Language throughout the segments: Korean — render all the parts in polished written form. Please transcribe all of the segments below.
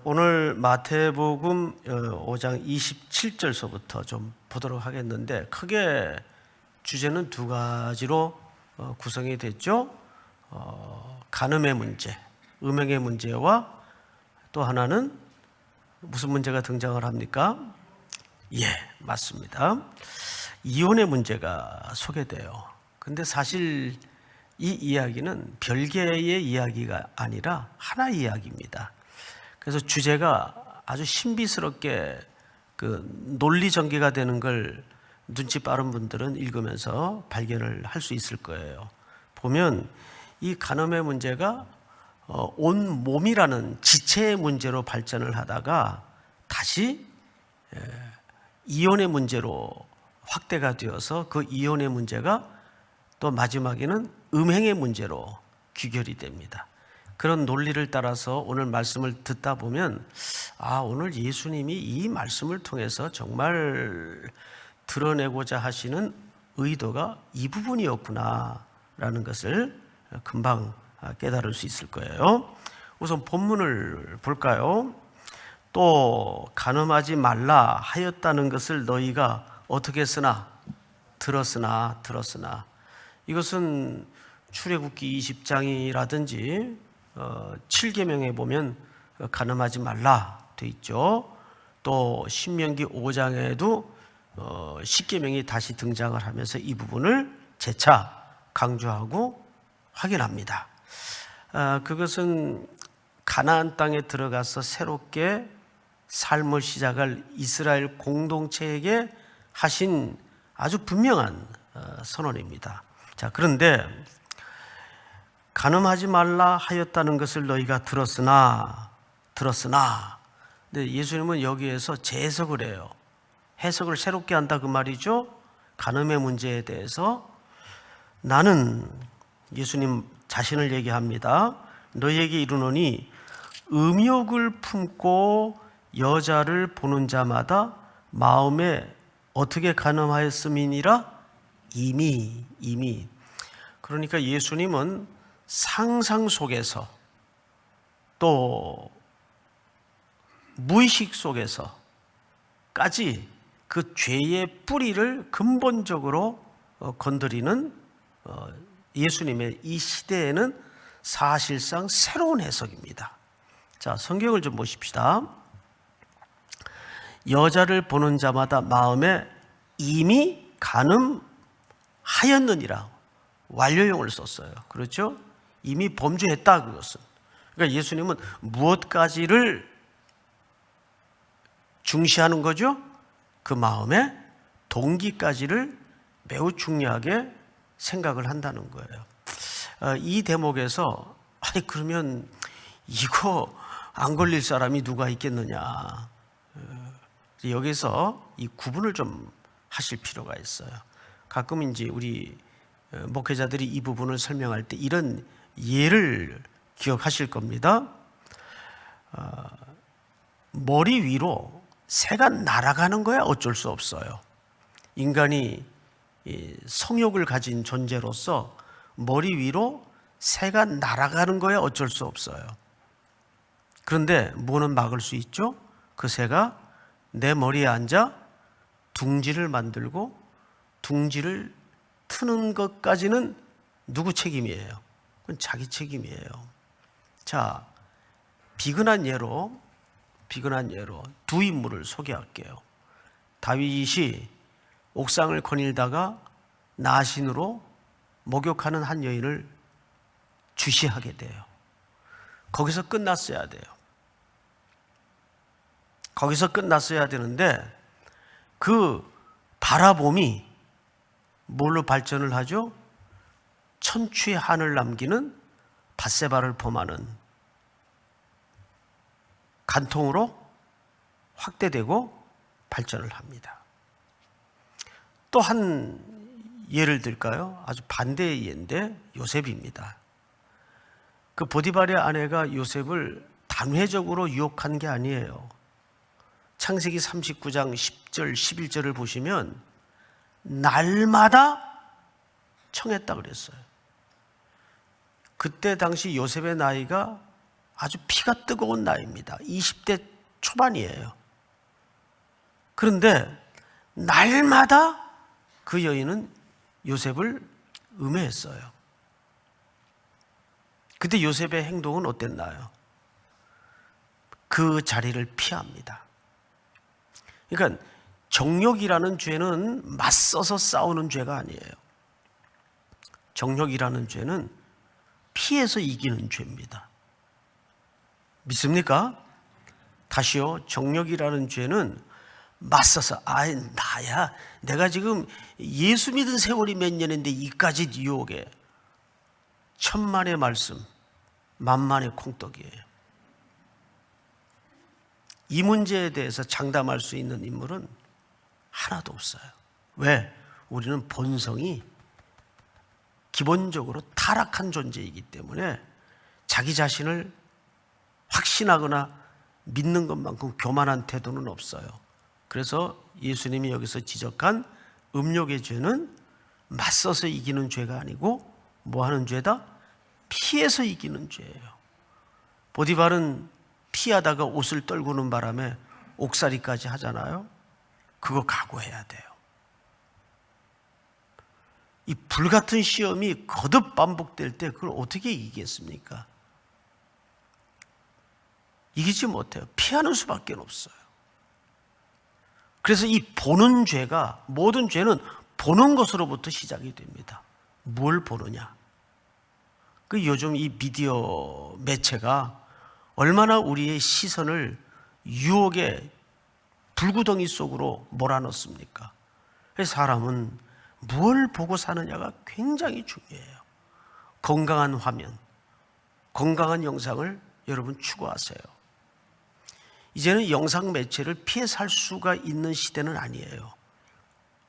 오늘 마태복음 5장 27절서부터 좀 보도록 하겠는데, 크게 주제는 두 가지로 구성이 됐죠. 간음의 문제, 음행의 문제와 또 하나는 무슨 문제가 등장을 합니까? 예, 맞습니다. 이혼의 문제가 소개돼요. 근데 사실 이 이야기는 별개의 이야기가 아니라 하나의 이야기입니다. 그래서 주제가 아주 신비스럽게 논리 전개가 되는 걸 눈치 빠른 분들은 읽으면서 발견을 할 수 있을 거예요. 보면 이 간음의 문제가 온 몸이라는 지체의 문제로 발전을 하다가 다시 이혼의 문제로 확대가 되어서 그 이혼의 문제가 또 마지막에는 음행의 문제로 귀결이 됩니다. 그런 논리를 따라서 오늘 말씀을 듣다 보면 오늘 예수님이 이 말씀을 통해서 정말 드러내고자 하시는 의도가 이 부분이었구나 라는 것을 금방 깨달을 수 있을 거예요. 우선 본문을 볼까요? 또 간음하지 말라 하였다는 것을 너희가 어떻게 쓰나? 들었으나. 이것은 출애굽기 20장이라든지 7계명에 보면 간음하지 말라 돼 있죠. 또 신명기 5장에도 10계명이 다시 등장을 하면서 이 부분을 재차 강조하고 확인합니다. 그것은 가나안 땅에 들어가서 새롭게 삶을 시작할 이스라엘 공동체에게 하신 아주 분명한 선언입니다. 자, 그런데 간음하지 말라 하였다는 것을 너희가 들었으나. 근데 예수님은 여기에서 재해석을 해요. 해석을 새롭게 한다 그 말이죠. 간음의 문제에 대해서 나는, 예수님 자신을 얘기합니다. 너희에게 이르노니 음욕을 품고 여자를 보는 자마다 마음에 어떻게 간음하였음이니라? 이미. 그러니까 예수님은 상상 속에서 또 무의식 속에서까지 그 죄의 뿌리를 근본적으로 건드리는 예수님의 이 시대에는 사실상 새로운 해석입니다. 자, 성경을 좀 보십시다. 여자를 보는 자마다 마음에 이미 간음하였느니라. 완료형을 썼어요. 그렇죠? 이미 범죄했다, 그것은. 그러니까 예수님은 무엇까지를 중시하는 거죠? 그 마음의 동기까지를 매우 중요하게 생각을 한다는 거예요. 이 대목에서 그러면 이거 안 걸릴 사람이 누가 있겠느냐. 여기서 이 구분을 좀 하실 필요가 있어요. 가끔 이제 우리 목회자들이 이 부분을 설명할 때 이런 예를 기억하실 겁니다. 머리 위로 새가 날아가는 거야 어쩔 수 없어요. 인간이 성욕을 가진 존재로서 머리 위로 새가 날아가는 거야 어쩔 수 없어요. 그런데 뭐는 막을 수 있죠? 그 새가 내 머리에 앉아 둥지를 만들고 둥지를 트는 것까지는 누구 책임이에요? 그건 자기 책임이에요. 자, 비근한 예로 두 인물을 소개할게요. 다윗이 옥상을 거닐다가 나신으로 목욕하는 한 여인을 주시하게 돼요. 거기서 끝났어야 돼요. 거기서 끝났어야 되는데 그 바라봄이 뭘로 발전을 하죠? 천추의 한을 남기는 밧세바를 범하는 간통으로 확대되고 발전을 합니다. 또 한 예를 들까요? 아주 반대의 예인데 요셉입니다. 그 보디발의 아내가 요셉을 단회적으로 유혹한 게 아니에요. 창세기 39장 10절 11절을 보시면 날마다 청했다 그랬어요. 그때 당시 요셉의 나이가 아주 피가 뜨거운 나이입니다. 20대 초반이에요. 그런데 날마다 그 여인은 요셉을 음해했어요. 그때 요셉의 행동은 어땠나요? 그 자리를 피합니다. 그러니까 정욕이라는 죄는 맞서서 싸우는 죄가 아니에요. 정욕이라는 죄는 피해서 이기는 죄입니다. 믿습니까? 다시요. 정욕이라는 죄는 맞서서 나야 내가 지금 예수 믿은 세월이 몇 년인데 이까지 유혹에 천만의 말씀 만만의 콩떡이에요. 이 문제에 대해서 장담할 수 있는 인물은 하나도 없어요. 왜? 우리는 본성이 기본적으로 타락한 존재이기 때문에 자기 자신을 확신하거나 믿는 것만큼 교만한 태도는 없어요. 그래서 예수님이 여기서 지적한 음욕의 죄는 맞서서 이기는 죄가 아니고 뭐 하는 죄다? 피해서 이기는 죄예요. 보디발은 피하다가 옷을 떨구는 바람에 옥살이까지 하잖아요. 그거 각오해야 돼요. 이 불같은 시험이 거듭 반복될 때 그걸 어떻게 이기겠습니까? 이기지 못해요. 피하는 수밖에 없어요. 그래서 이 보는 죄가, 모든 죄는 보는 것으로부터 시작이 됩니다. 뭘 보느냐? 그 요즘 이 미디어 매체가 얼마나 우리의 시선을 유혹의 불구덩이 속으로 몰아넣습니까? 사람은 뭘 보고 사느냐가 굉장히 중요해요. 건강한 화면, 건강한 영상을 여러분 추구하세요. 이제는 영상 매체를 피해 살 수가 있는 시대는 아니에요.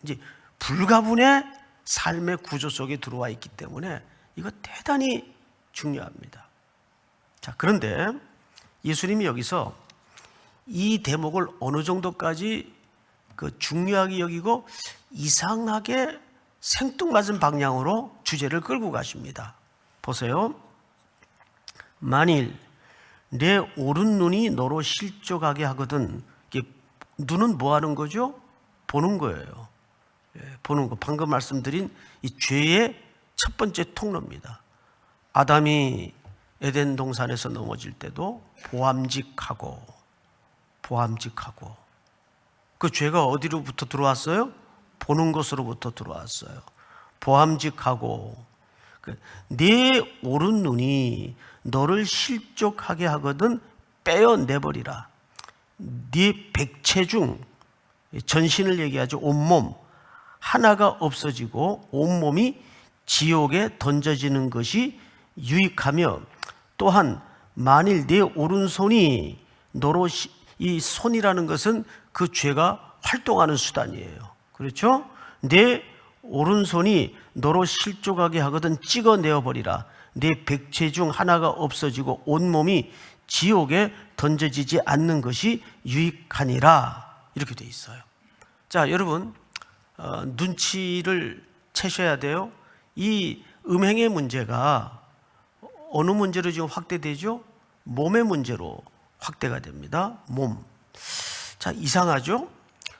이제 불가분의 삶의 구조 속에 들어와 있기 때문에 이거 대단히 중요합니다. 자, 그런데 예수님이 여기서 이 대목을 어느 정도까지 중요하게 여기고 이상하게 생뚱맞은 방향으로 주제를 끌고 가십니다. 보세요. 만일 내 오른 눈이 너로 실족하게 하거든. 눈은 뭐 하는 거죠? 보는 거예요. 보는 거. 방금 말씀드린 이 죄의 첫 번째 통로입니다. 아담이 에덴 동산에서 넘어질 때도 보암직하고 그 죄가 어디로부터 들어왔어요? 보는 것으로부터 들어왔어요. 보암직하고 네 오른 눈이 너를 실족하게 하거든 빼어내버리라. 네 백체 중 전신을 얘기하죠. 온몸 하나가 없어지고 온몸이 지옥에 던져지는 것이 유익하며 또한 만일 네 오른손이 너로 이 손이라는 것은 그 죄가 활동하는 수단이에요. 그렇죠? 내 오른손이 너로 실족하게 하거든 찍어내어 버리라. 네 백체 중 하나가 없어지고 온몸이 지옥에 던져지지 않는 것이 유익하니라. 이렇게 돼 있어요. 자, 여러분 눈치를 채셔야 돼요. 이 음행의 문제가 어느 문제로 지금 확대되죠? 몸의 문제로 확대가 됩니다. 몸. 자, 이상하죠?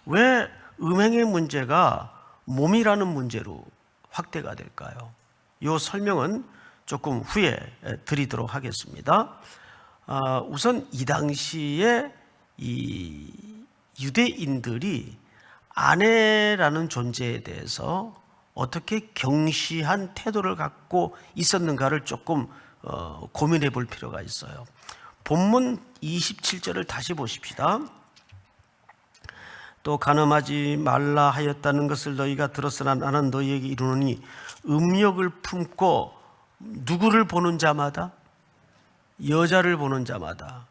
왜 음행의 문제가 몸이라는 문제로 확대가 될까요? 이 설명은 조금 후에 드리도록 하겠습니다. 우선 이 당시에 이 유대인들이 아내라는 존재에 대해서 어떻게 경시한 태도를 갖고 있었는가를 조금 고민해 볼 필요가 있어요. 본문 27절을 다시 보십시다. 또 간음하지 말라 하였다는 것을 너희가 들었으나 나는 너희에게 이르노니 음욕을 품고 누구를 보는 자마다? 여자를 보는 자마다.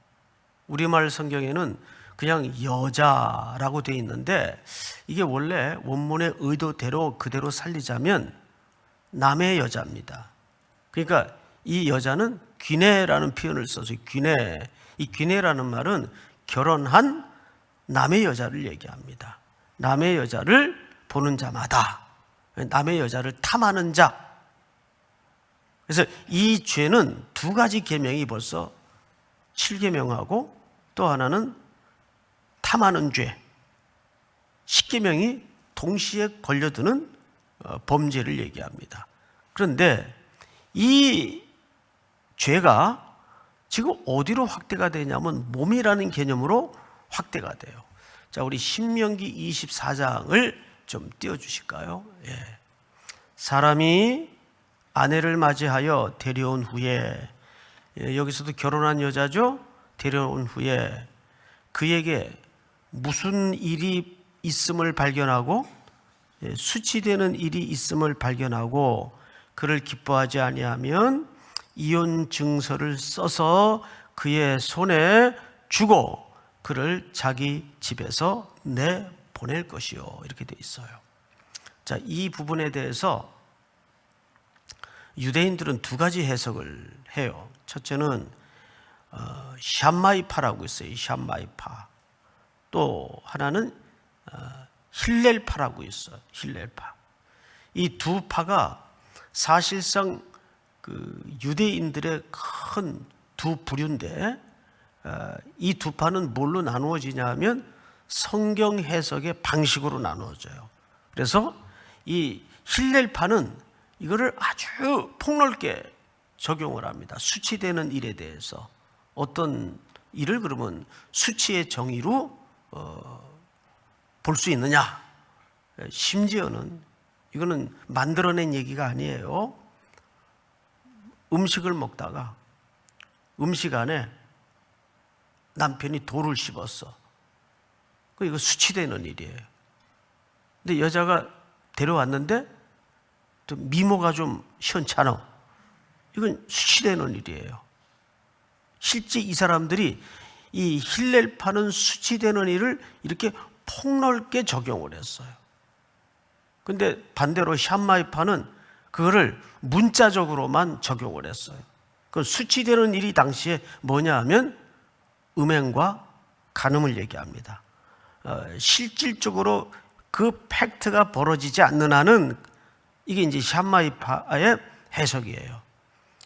우리말 성경에는 그냥 여자라고 되어 있는데 이게 원래 원문의 의도대로 그대로 살리자면 남의 여자입니다. 그러니까 이 여자는 귀내라는 표현을 써서 귀내. 이 귀내라는 말은 결혼한 남의 여자를 얘기합니다. 남의 여자를 보는 자마다. 남의 여자를 탐하는 자. 그래서 이 죄는 두 가지 계명이 벌써 7계명하고 또 하나는 탐하는 죄, 10계명이 동시에 걸려드는 범죄를 얘기합니다. 그런데 이 죄가 지금 어디로 확대가 되냐면 몸이라는 개념으로 확대가 돼요. 자, 우리 신명기 24장을 좀 띄워주실까요? 예. 사람이 아내를 맞이하여 데려온 후에, 여기서도 결혼한 여자죠? 데려온 후에 그에게 무슨 일이 있음을 발견하고, 수치되는 일이 있음을 발견하고 그를 기뻐하지 아니하면 이혼 증서를 써서 그의 손에 주고 그를 자기 집에서 내보낼 것이요, 이렇게 되어 있어요. 자, 이 부분에 대해서 유대인들은 두 가지 해석을 해요. 첫째는 샴마이파라고 있어요. 샴마이파. 또 하나는 힐렐파라고 있어요. 힐렐파. 이 두 파가 사실상 그 유대인들의 큰 두 부류인데, 이 두 파는 뭘로 나누어지냐 하면 성경 해석의 방식으로 나누어져요. 그래서 이 힐렐파는 이거를 아주 폭넓게 적용을 합니다. 수치되는 일에 대해서. 어떤 일을 그러면 수치의 정의로 볼 수 있느냐. 심지어는 이거는 만들어낸 얘기가 아니에요. 음식을 먹다가 음식 안에 남편이 돌을 씹었어. 이거 수치되는 일이에요. 근데 여자가 데려왔는데 또 미모가 좀 시원찮아. 이건 수치되는 일이에요. 실제 이 사람들이 이 힐렐파는 수치되는 일을 이렇게 폭넓게 적용을 했어요. 근데 반대로 샴마이파는 그거를 문자적으로만 적용을 했어요. 그 수치되는 일이 당시에 뭐냐 하면 음행과 간음을 얘기합니다. 실질적으로 그 팩트가 벌어지지 않는 한은 이게 이제 샴마이파의 해석이에요.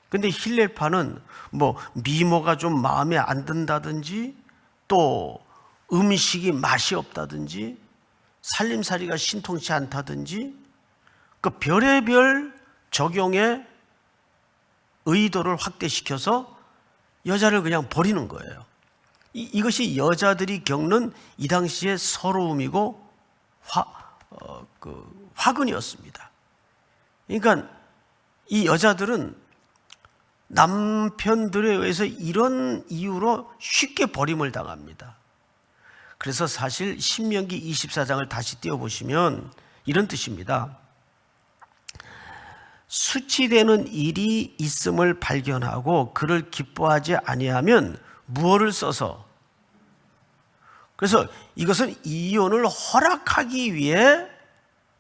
근데 힐렐파는 뭐 미모가 좀 마음에 안 든다든지, 또 음식이 맛이 없다든지, 살림살이가 신통치 않다든지, 그 별의별 적용의 의도를 확대시켜서 여자를 그냥 버리는 거예요. 이것이 여자들이 겪는 이 당시의 서러움이고 화근이었습니다. 그러니까 이 여자들은 남편들에 의해서 이런 이유로 쉽게 버림을 당합니다. 그래서 사실 신명기 24장을 다시 띄워보시면 이런 뜻입니다. 수치되는 일이 있음을 발견하고 그를 기뻐하지 아니하면 무엇을 써서, 그래서 이것은 이혼을 허락하기 위해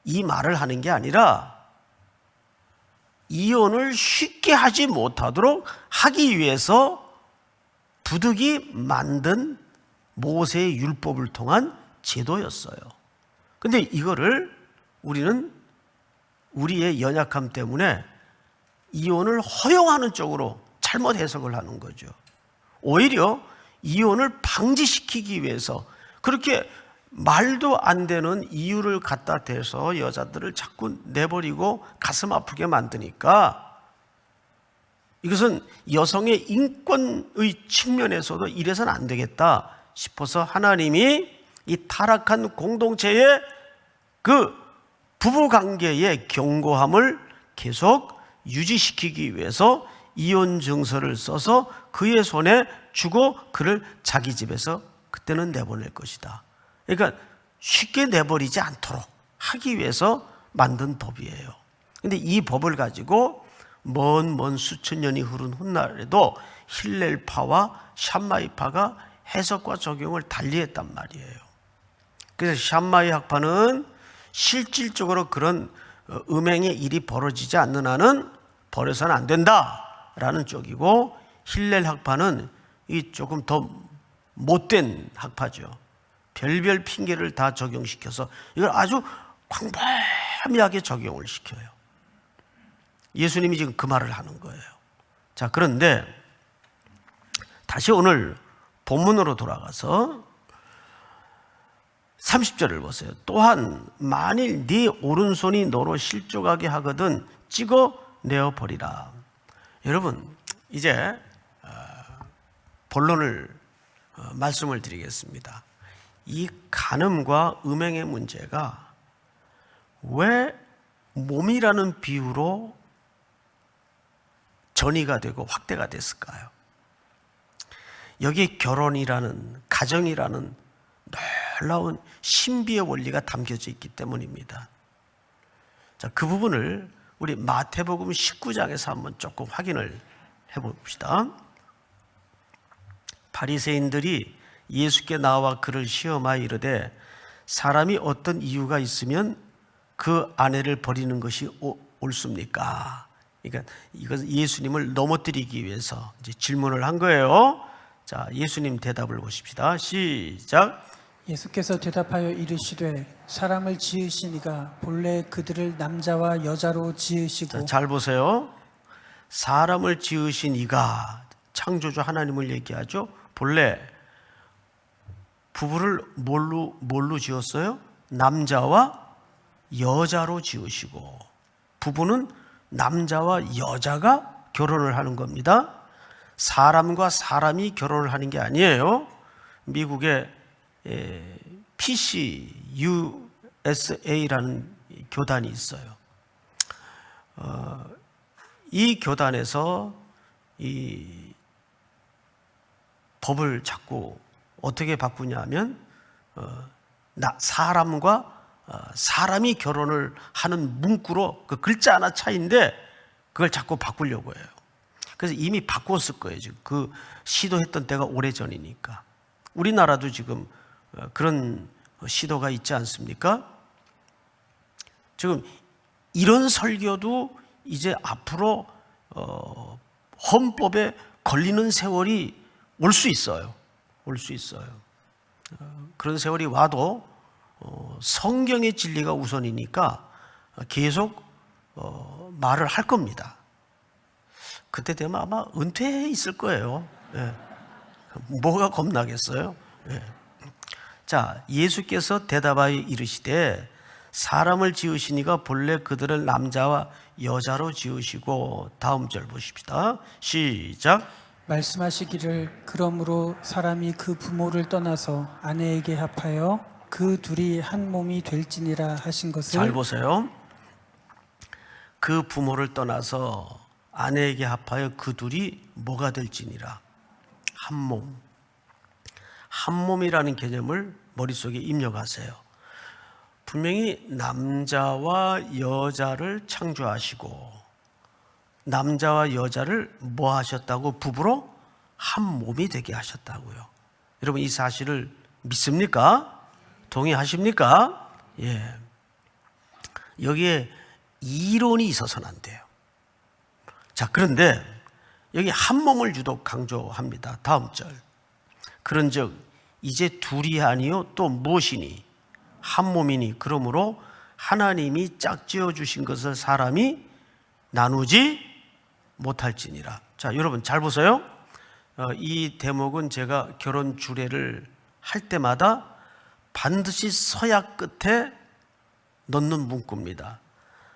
이 말을 하는 게 아니라 이혼을 쉽게 하지 못하도록 하기 위해서 부득이 만든 모세의 율법을 통한 제도였어요. 근데 이거를 우리는 우리의 연약함 때문에 이혼을 허용하는 쪽으로 잘못 해석을 하는 거죠. 오히려 이혼을 방지시키기 위해서 그렇게 말도 안 되는 이유를 갖다 대서 여자들을 자꾸 내버리고 가슴 아프게 만드니까, 이것은 여성의 인권의 측면에서도 이래서는 안 되겠다 싶어서 하나님이 이 타락한 공동체의 그 부부관계의 견고함을 계속 유지시키기 위해서 이혼 증서를 써서 그의 손에 주고 그를 자기 집에서 그때는 내보낼 것이다. 그러니까 쉽게 내버리지 않도록 하기 위해서 만든 법이에요. 그런데 이 법을 가지고 먼 수천 년이 흐른 훗날에도 힐렐파와 샴마이파가 해석과 적용을 달리했단 말이에요. 그래서 샴마이 학파는 실질적으로 그런 음행의 일이 벌어지지 않는 한은 버려서는 안 된다라는 쪽이고, 힐렐 학파는 이 조금 더 못된 학파죠. 별별 핑계를 다 적용시켜서 이걸 아주 광범위하게 적용을 시켜요. 예수님이 지금 그 말을 하는 거예요. 자, 그런데 다시 오늘 본문으로 돌아가서 30절을 보세요. 또한 만일 네 오른손이 너로 실족하게 하거든 찍어내어 버리라. 여러분, 이제 본론을 말씀을 드리겠습니다. 이 간음과 음행의 문제가 왜 몸이라는 비유로 전이가 되고 확대가 됐을까요? 여기 결혼이라는, 가정이라는 놀라운 신비의 원리가 담겨져 있기 때문입니다. 자, 그 부분을 우리 마태복음 19장에서 한번 조금 확인을 해봅시다. 바리새인들이 예수께 나와 그를 시험하여 이르되 사람이 어떤 이유가 있으면 그 아내를 버리는 것이 옳습니까? 그러니까 이것은 예수님을 넘어뜨리기 위해서 이제 질문을 한 거예요. 자, 예수님 대답을 보십시다. 시작. 예수께서 대답하여 이르시되 사람을 지으신 이가 본래 그들을 남자와 여자로 지으시고. 자, 잘 보세요. 사람을 지으신 이가, 창조주 하나님을 얘기하죠. 본래 부부를 뭘로 지었어요? 남자와 여자로 지으시고, 부부는 남자와 여자가 결혼을 하는 겁니다. 사람과 사람이 결혼을 하는 게 아니에요. 미국의 PCUSA라는 교단이 있어요. 이 교단에서 이 법을 자꾸 어떻게 바꾸냐면 사람과 사람이 결혼을 하는 문구로 그 글자 하나 차이인데 그걸 자꾸 바꾸려고 해요. 그래서 이미 바꿨을 거예요. 지금 그 시도했던 때가 오래전이니까. 우리나라도 지금 그런 시도가 있지 않습니까? 지금 이런 설교도 이제 앞으로 헌법에 걸리는 세월이 올 수 있어요. 올 수 있어요. 그런 세월이 와도 성경의 진리가 우선이니까 계속 말을 할 겁니다. 그때 되면 아마 은퇴해 있을 거예요. 예. 뭐가 겁나겠어요? 예. 자, 예수께서 대답하여 이르시되 사람을 지으시니가 본래 그들을 남자와 여자로 지으시고. 다음 절 보십시다. 시작. 말씀하시기를 그러므로 사람이 그 부모를 떠나서 아내에게 합하여 그 둘이 한 몸이 될지니라 하신 것을. 잘 보세요. 그 부모를 떠나서 아내에게 합하여 그 둘이 뭐가 될지니라. 한 몸. 한 몸이라는 개념을 머릿속에 입력하세요. 분명히 남자와 여자를 창조하시고 남자와 여자를 뭐 하셨다고? 부부로 한 몸이 되게 하셨다고요. 여러분, 이 사실을 믿습니까? 동의하십니까? 예. 여기에 이론이 있어서는 안 돼요. 자, 그런데 여기 한 몸을 유독 강조합니다. 다음 절. 그런즉 이제 둘이 아니요 또 무엇이니? 한 몸이니. 그러므로 하나님이 짝지어 주신 것을 사람이 나누지 못할지니라. 자, 여러분 잘 보세요. 이 대목은 제가 결혼 주례를 할 때마다 반드시 서약 끝에 넣는 문구입니다.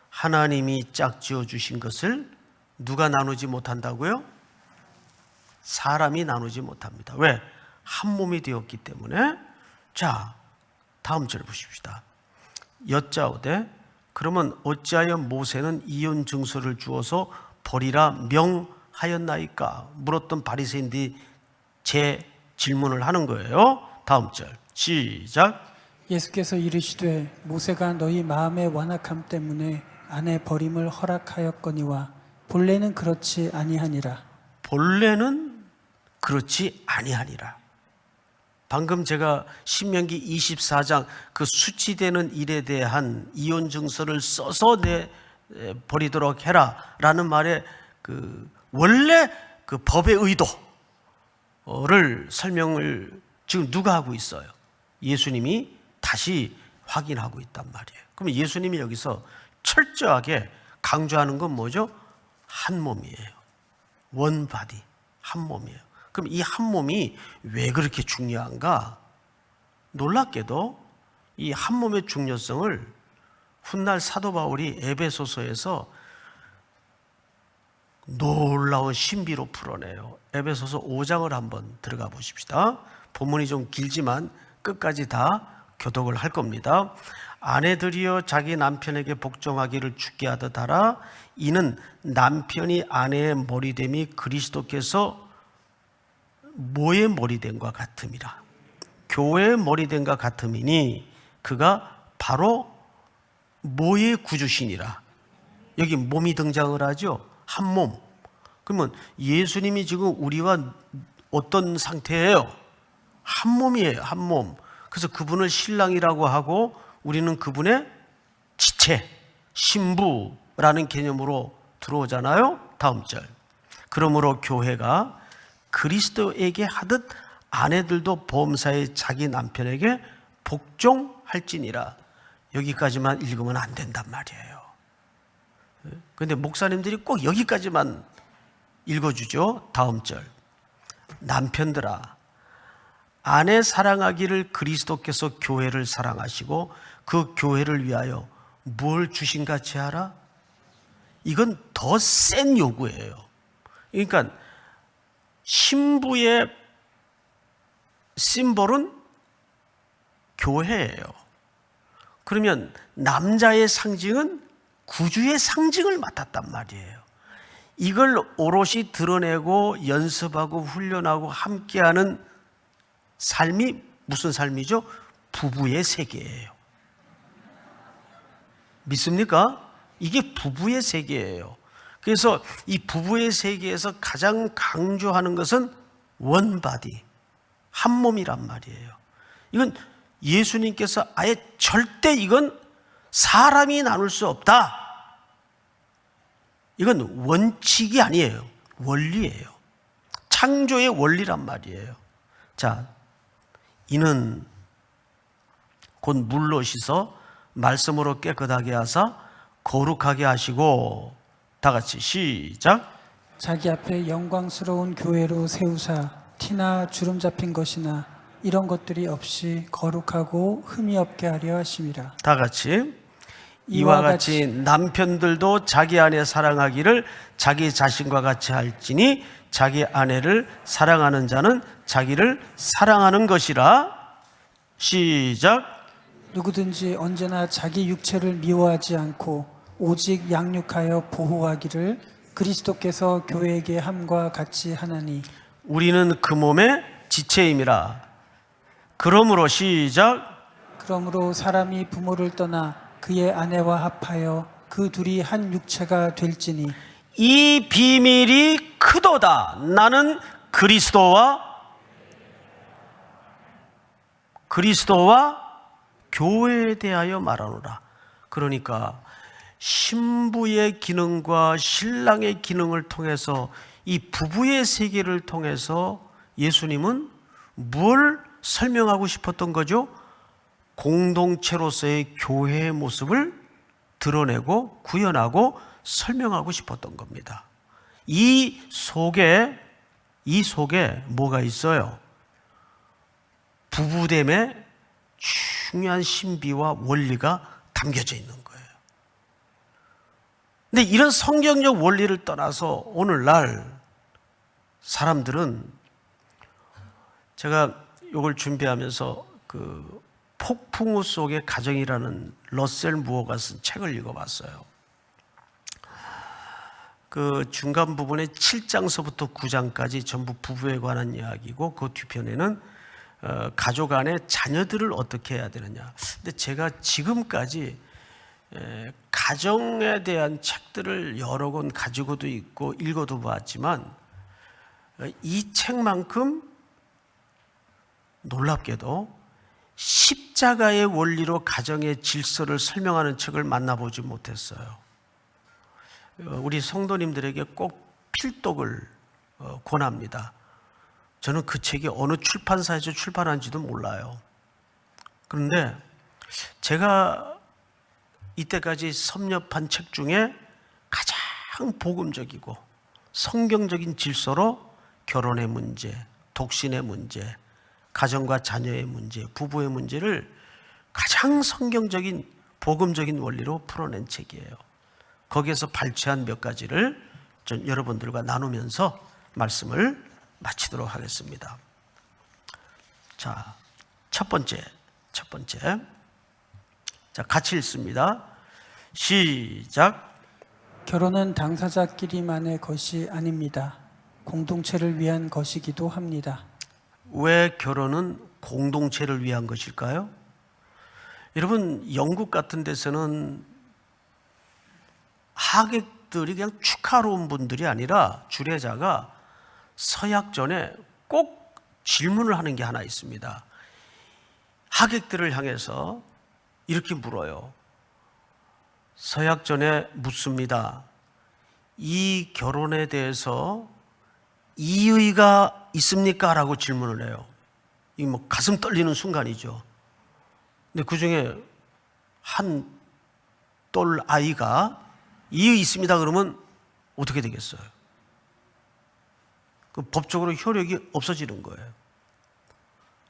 하나님이 짝지어 주신 것을 누가 나누지 못한다고요? 사람이 나누지 못합니다. 왜? 한 몸이 되었기 때문에. 자, 다음 절 보십시다. 여짜오되 그러면 어찌하여 모세는 이혼 증서를 주어서 버리라 명하였나이까? 물었던 바리새인들이 제 질문을 하는 거예요. 다음 절 시작. 예수께서 이르시되 모세가 너희 마음의 완악함 때문에 아내 버림을 허락하였거니와 본래는 그렇지 아니하니라. 본래는 그렇지 아니하니라. 방금 제가 신명기 24장 그 수치되는 일에 대한 이혼 증서를 써서 버리도록 해라라는 말에 그 원래 그 법의 의도를 설명을 지금 누가 하고 있어요? 예수님이 다시 확인하고 있단 말이에요. 그럼 예수님이 여기서 철저하게 강조하는 건 뭐죠? 한 몸이에요. 원 바디, 한 몸이에요. 그럼 이 한 몸이 왜 그렇게 중요한가? 놀랍게도 이 한 몸의 중요성을 훗날 사도 바울이 에베소서에서 놀라운 신비로 풀어내요. 에베소서 5장을 한번 들어가 보십시다. 본문이 좀 길지만 끝까지 다 교독을 할 겁니다. 아내들이여 자기 남편에게 복종하기를 주께 하듯 하라. 이는 남편이 아내의 머리됨이 그리스도께서 뭐의 머리됨과 같음이라. 교회의 머리됨과 같음이니 그가 바로 뭐의 구주시니라. 여기 몸이 등장을 하죠. 한 몸. 그러면 예수님이 지금 우리와 어떤 상태예요? 한 몸이에요. 한 몸. 그래서 그분을 신랑이라고 하고 우리는 그분의 지체, 신부라는 개념으로 들어오잖아요. 다음 절. 그러므로 교회가 그리스도에게 하듯 아내들도 범사에 자기 남편에게 복종할지니라. 여기까지만 읽으면 안 된단 말이에요. 그런데 목사님들이 꼭 여기까지만 읽어주죠. 다음 절. 남편들아, 아내 사랑하기를 그리스도께서 교회를 사랑하시고 그 교회를 위하여 뭘 주신 같이 하라? 이건 더 센 요구예요. 그러니까 신부의 심볼은 교회예요. 그러면 남자의 상징은 구주의 상징을 맡았단 말이에요. 이걸 오롯이 드러내고 연습하고 훈련하고 함께하는 삶이 무슨 삶이죠? 부부의 세계예요. 믿습니까? 이게 부부의 세계예요. 그래서 이 부부의 세계에서 가장 강조하는 것은 원바디, 한 몸이란 말이에요. 이건 예수님께서 아예 절대 이건 사람이 나눌 수 없다. 이건 원칙이 아니에요. 원리예요. 창조의 원리란 말이에요. 자, 이는 곧 물로 씻어 말씀으로 깨끗하게 하사 거룩하게 하시고, 다 같이 시작. 자기 앞에 영광스러운 교회로 세우사 티나 주름 잡힌 것이나 이런 것들이 없이 거룩하고 흠이 없게 하려 하심이라. 다 같이. 이와 같이 남편들도 자기 아내 사랑하기를 자기 자신과 같이 할지니 자기 아내를 사랑하는 자는 자기를 사랑하는 것이라. 시작. 누구든지 언제나 자기 육체를 미워하지 않고 오직 양육하여 보호하기를 그리스도께서 교회에게 함과 같이 하나니 우리는 그 몸의 지체임이라. 그러므로 시작. 그러므로 사람이 부모를 떠나 그의 아내와 합하여 그 둘이 한 육체가 될지니 이 비밀이 크도다. 나는 그리스도와 교회에 대하여 말하노라. 그러니까 신부의 기능과 신랑의 기능을 통해서 이 부부의 세계를 통해서 예수님은 뭘 설명하고 싶었던 거죠? 공동체로서의 교회의 모습을 드러내고 구현하고 설명하고 싶었던 겁니다. 이 속에 뭐가 있어요? 부부됨의 중요한 신비와 원리가 담겨져 있는 거예요. 근데 이런 성경적 원리를 떠나서 오늘날 사람들은, 제가 이걸 준비하면서 그 폭풍우 속의 가정이라는 러셀 무어가 쓴 책을 읽어봤어요. 그 중간 부분에 7장서부터 9장까지 전부 부부에 관한 이야기고, 그 뒤편에는 가족 안에 자녀들을 어떻게 해야 되느냐. 근데 제가 지금까지 가정에 대한 책들을 여러 권 가지고도 있고 읽어도 봤지만 이 책만큼 놀랍게도 십자가의 원리로 가정의 질서를 설명하는 책을 만나보지 못했어요. 우리 성도님들에게 꼭 필독을 권합니다. 저는 그 책이 어느 출판사에서 출판한지도 몰라요. 그런데 제가 이때까지 섭렵한 책 중에 가장 복음적이고 성경적인 질서로 결혼의 문제, 독신의 문제, 가정과 자녀의 문제, 부부의 문제를 가장 성경적인 복음적인 원리로 풀어낸 책이에요. 거기에서 발췌한 몇 가지를 좀 여러분들과 나누면서 말씀을 마치도록 하겠습니다. 자, 첫 번째. 자, 같이 읽습니다. 시작. 결혼은 당사자끼리만의 것이 아닙니다. 공동체를 위한 것이기도 합니다. 왜 결혼은 공동체를 위한 것일까요? 여러분, 영국 같은 데서는 하객들이 그냥 축하로 온 분들이 아니라 주례자가 서약 전에 꼭 질문을 하는 게 하나 있습니다. 하객들을 향해서 이렇게 물어요. 서약 전에 묻습니다. 이 결혼에 대해서 이의가 있습니까? 라고 질문을 해요. 이 뭐 가슴 떨리는 순간이죠. 근데 그 중에 한 똘 아이가 이의 있습니다 그러면 어떻게 되겠어요? 그 법적으로 효력이 없어지는 거예요.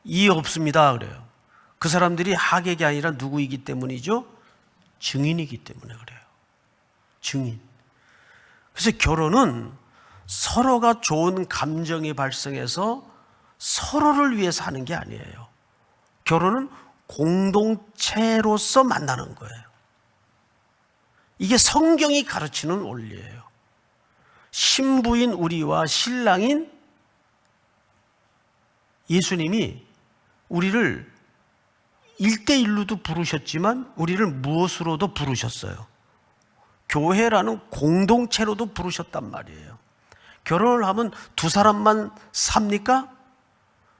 이의 없습니다 그래요. 그 사람들이 하객이 아니라 누구이기 때문이죠? 증인이기 때문에 그래요. 증인. 그래서 결혼은 서로가 좋은 감정이 발생해서 서로를 위해서 하는 게 아니에요. 결혼은 공동체로서 만나는 거예요. 이게 성경이 가르치는 원리예요. 신부인 우리와 신랑인 예수님이 우리를 1대1로도 부르셨지만 우리를 무엇으로도 부르셨어요? 교회라는 공동체로도 부르셨단 말이에요. 결혼을 하면 두 사람만 삽니까?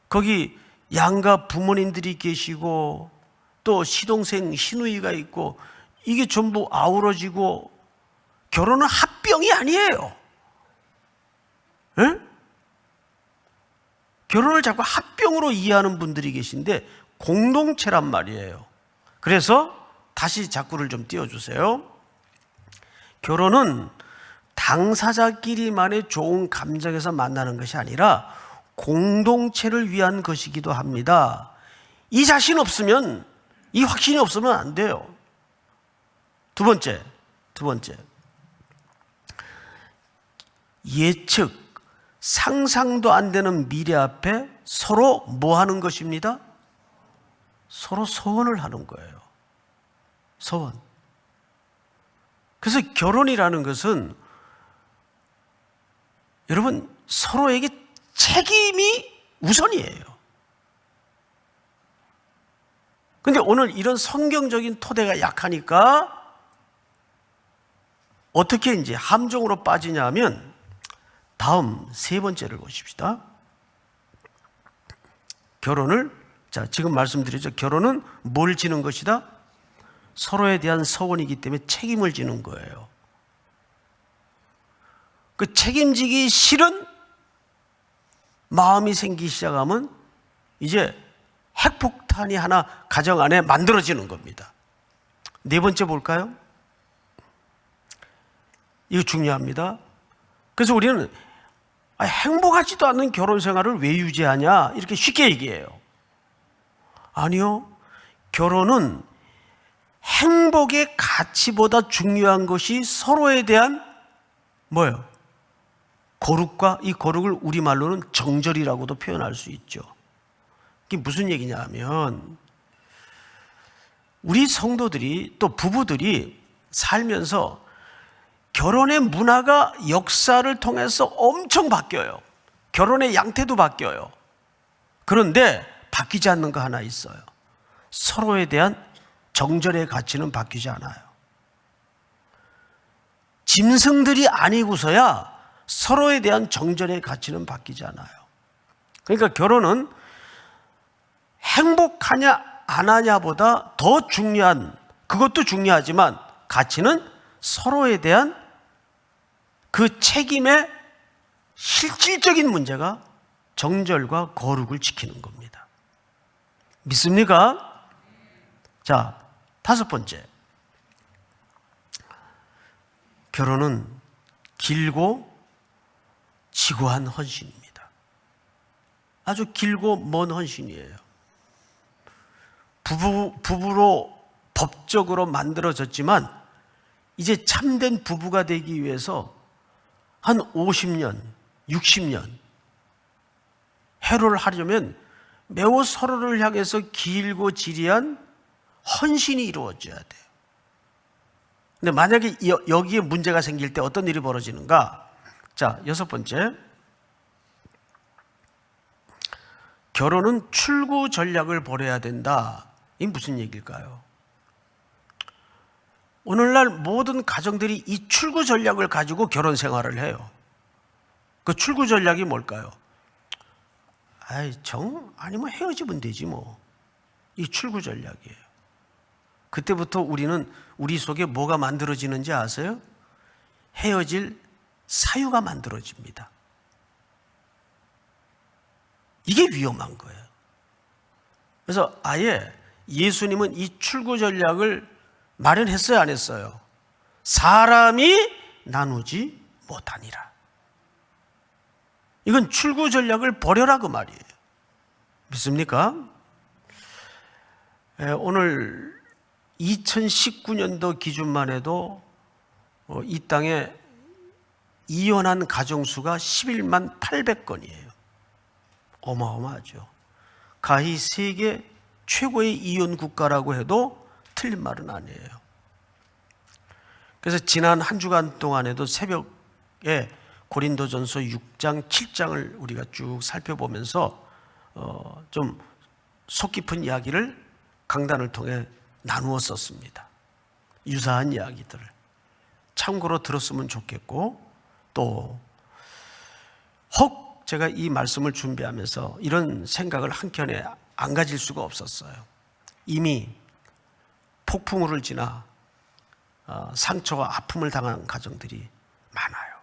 거기 양가 부모님들이 계시고 또 시동생 시누이가 있고 이게 전부 아우러지고 결혼은 합병이 아니에요. 에? 결혼을 자꾸 합병으로 이해하는 분들이 계신데 공동체란 말이에요. 그래서 다시 자꾸를 좀 띄워주세요. 결혼은 당사자끼리만의 좋은 감정에서 만나는 것이 아니라 공동체를 위한 것이기도 합니다. 이 자신 없으면, 이 확신이 없으면 안 돼요. 두 번째. 예측, 상상도 안 되는 미래 앞에 서로 뭐 하는 것입니다? 서로 서원을 하는 거예요. 서원. 그래서 결혼이라는 것은 여러분 서로에게 책임이 우선이에요. 근데 오늘 이런 성경적인 토대가 약하니까 어떻게 이제 함정으로 빠지냐면 다음 세 번째를 보십시다. 결혼을, 자, 지금 말씀드렸죠. 결혼은 뭘 지는 것이다? 서로에 대한 서원이기 때문에 책임을 지는 거예요. 그 책임지기 싫은 마음이 생기기 시작하면 이제 핵폭탄이 하나 가정 안에 만들어지는 겁니다. 네 번째 볼까요? 이거 중요합니다. 그래서 우리는 행복하지도 않는 결혼 생활을 왜 유지하냐 이렇게 쉽게 얘기해요. 아니요. 결혼은 행복의 가치보다 중요한 것이 서로에 대한 뭐예요? 거룩과 이 거룩을 우리말로는 정절이라고도 표현할 수 있죠. 이게 무슨 얘기냐 하면 우리 성도들이 또 부부들이 살면서 결혼의 문화가 역사를 통해서 엄청 바뀌어요. 결혼의 양태도 바뀌어요. 그런데 바뀌지 않는 거 하나 있어요. 서로에 대한 정절의 가치는 바뀌지 않아요. 짐승들이 아니고서야 서로에 대한 정절의 가치는 바뀌지 않아요. 그러니까 결혼은 행복하냐 안 하냐보다 더 중요한, 그것도 중요하지만 가치는 서로에 대한 그 책임의 실질적인 문제가 정절과 거룩을 지키는 겁니다. 믿습니까? 자, 다섯 번째. 결혼은 길고 지고한 헌신입니다. 아주 길고 먼 헌신이에요. 부부로 법적으로 만들어졌지만 이제 참된 부부가 되기 위해서 한 50년, 60년 해로를 하려면 매우 서로를 향해서 길고 지리한 헌신이 이루어져야 돼요. 근데 만약에 여기에 문제가 생길 때 어떤 일이 벌어지는가? 자, 6번째. 결혼은 출구 전략을 벌여야 된다. 이게 무슨 얘기일까요? 오늘날 모든 가정들이 이 출구 전략을 가지고 결혼 생활을 해요. 그 출구 전략이 뭘까요? 아니면 헤어지면 되지 뭐. 이 출구 전략이에요. 그때부터 우리는 우리 속에 뭐가 만들어지는지 아세요? 헤어질 사유가 만들어집니다. 이게 위험한 거예요. 그래서 아예 예수님은 이 출구 전략을 마련했어요, 안 했어요? 사람이 나누지 못하니라. 이건 출구 전략을 버려라 그 말이에요. 믿습니까? 오늘 2019년도 기준만 해도 이 땅에 이혼한 가정수가 11만 800건이에요. 어마어마하죠. 가히 세계 최고의 이혼 국가라고 해도 틀린 말은 아니에요. 그래서 지난 한 주간 동안에도 새벽에 고린도전서 6장, 7장을 우리가 쭉 살펴보면서 좀 속 깊은 이야기를 강단을 통해 나누었었습니다. 유사한 이야기들을 참고로 들었으면 좋겠고, 또 혹 제가 이 말씀을 준비하면서 이런 생각을 한켠에 안 가질 수가 없었어요. 이미 폭풍우를 지나 상처와 아픔을 당한 가정들이 많아요.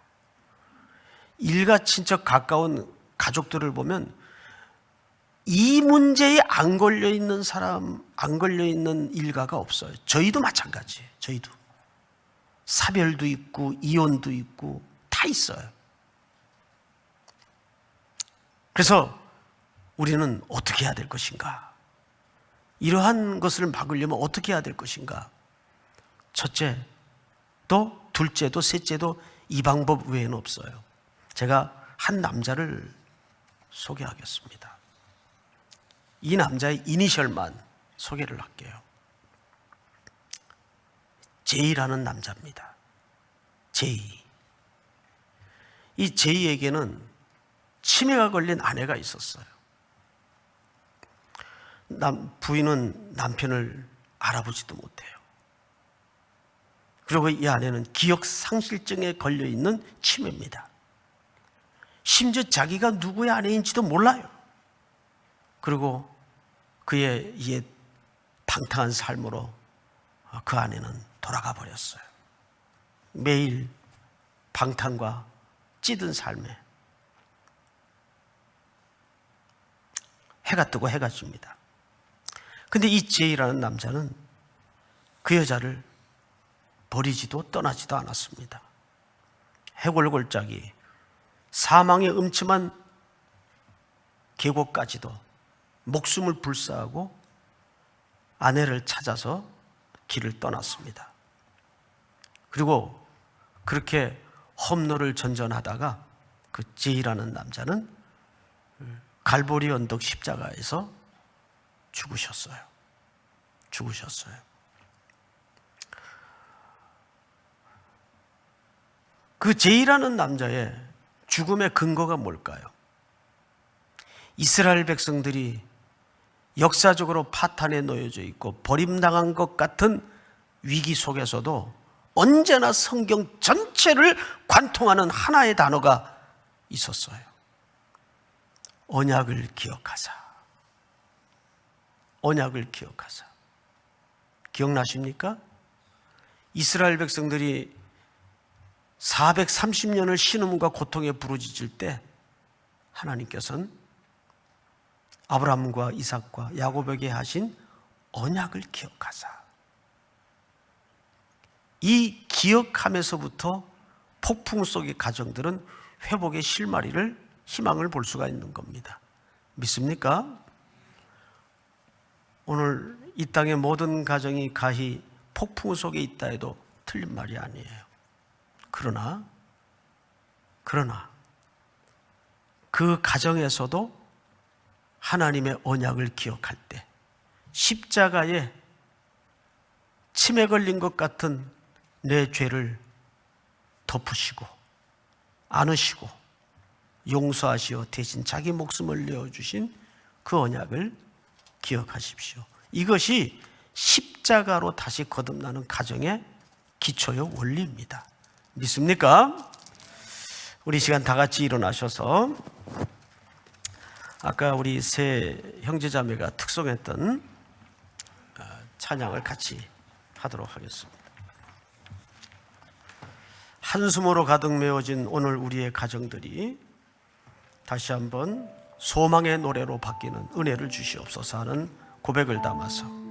일가 친척 가까운 가족들을 보면 이 문제에 안 걸려있는 사람, 안 걸려있는 일가가 없어요. 저희도 마찬가지예요. 저희도 사별도 있고 이혼도 있고 다 있어요. 그래서 우리는 어떻게 해야 될 것인가? 이러한 것을 막으려면 어떻게 해야 될 것인가? 첫째도 둘째도 셋째도 이 방법 외에는 없어요. 제가 한 남자를 소개하겠습니다. 이 남자의 이니셜만 소개를 할게요. 제이라는 남자입니다. 제이. 이 제이에게는 치매가 걸린 아내가 있었어요. 부인은 남편을 알아보지도 못해요. 그리고 이 아내는 기억상실증에 걸려있는 치매입니다. 심지어 자기가 누구의 아내인지도 몰라요. 그리고 그의 옛 방탕한 삶으로 그 아내는 돌아가 버렸어요. 매일 방탕과 찌든 삶에 해가 뜨고 해가 집니다. 근데 이 제이라는 남자는 그 여자를 버리지도 떠나지도 않았습니다. 해골골짜기 사망의 음침한 계곡까지도 목숨을 불사하고 아내를 찾아서 길을 떠났습니다. 그리고 그렇게 험로를 전전하다가 그 제이라는 남자는 갈보리 언덕 십자가에서 죽으셨어요. 그 제이라는 남자의 죽음의 근거가 뭘까요? 이스라엘 백성들이 역사적으로 파탄에 놓여져 있고 버림당한 것 같은 위기 속에서도 언제나 성경 전체를 관통하는 하나의 단어가 있었어요. 언약을 기억하사. 언약을 기억하사. 기억나십니까? 이스라엘 백성들이 430년을 신음과 고통에 부르짖을 때 하나님께서는 아브라함과 이삭과 야곱에게 하신 언약을 기억하사. 이 기억함에서부터 폭풍 속의 가정들은 회복의 실마리를, 희망을 볼 수가 있는 겁니다. 믿습니까? 오늘 이 땅의 모든 가정이 가히 폭풍 속에 있다 해도 틀린 말이 아니에요. 그러나 그 가정에서도 하나님의 언약을 기억할 때 십자가에 침에 걸린 것 같은 내 죄를 덮으시고 안으시고 용서하시어 대신 자기 목숨을 내어주신 그 언약을 기억하십시오. 이것이 십자가로 다시 거듭나는 가정의 기초요 원리입니다. 믿습니까? 우리 시간 다 같이 일어나셔서 아까 우리 세 형제자매가 특송했던 찬양을 같이 하도록 하겠습니다. 한숨으로 가득 메워진 오늘 우리의 가정들이 다시 한번 소망의 노래로 바뀌는 은혜를 주시옵소서 하는 고백을 담아서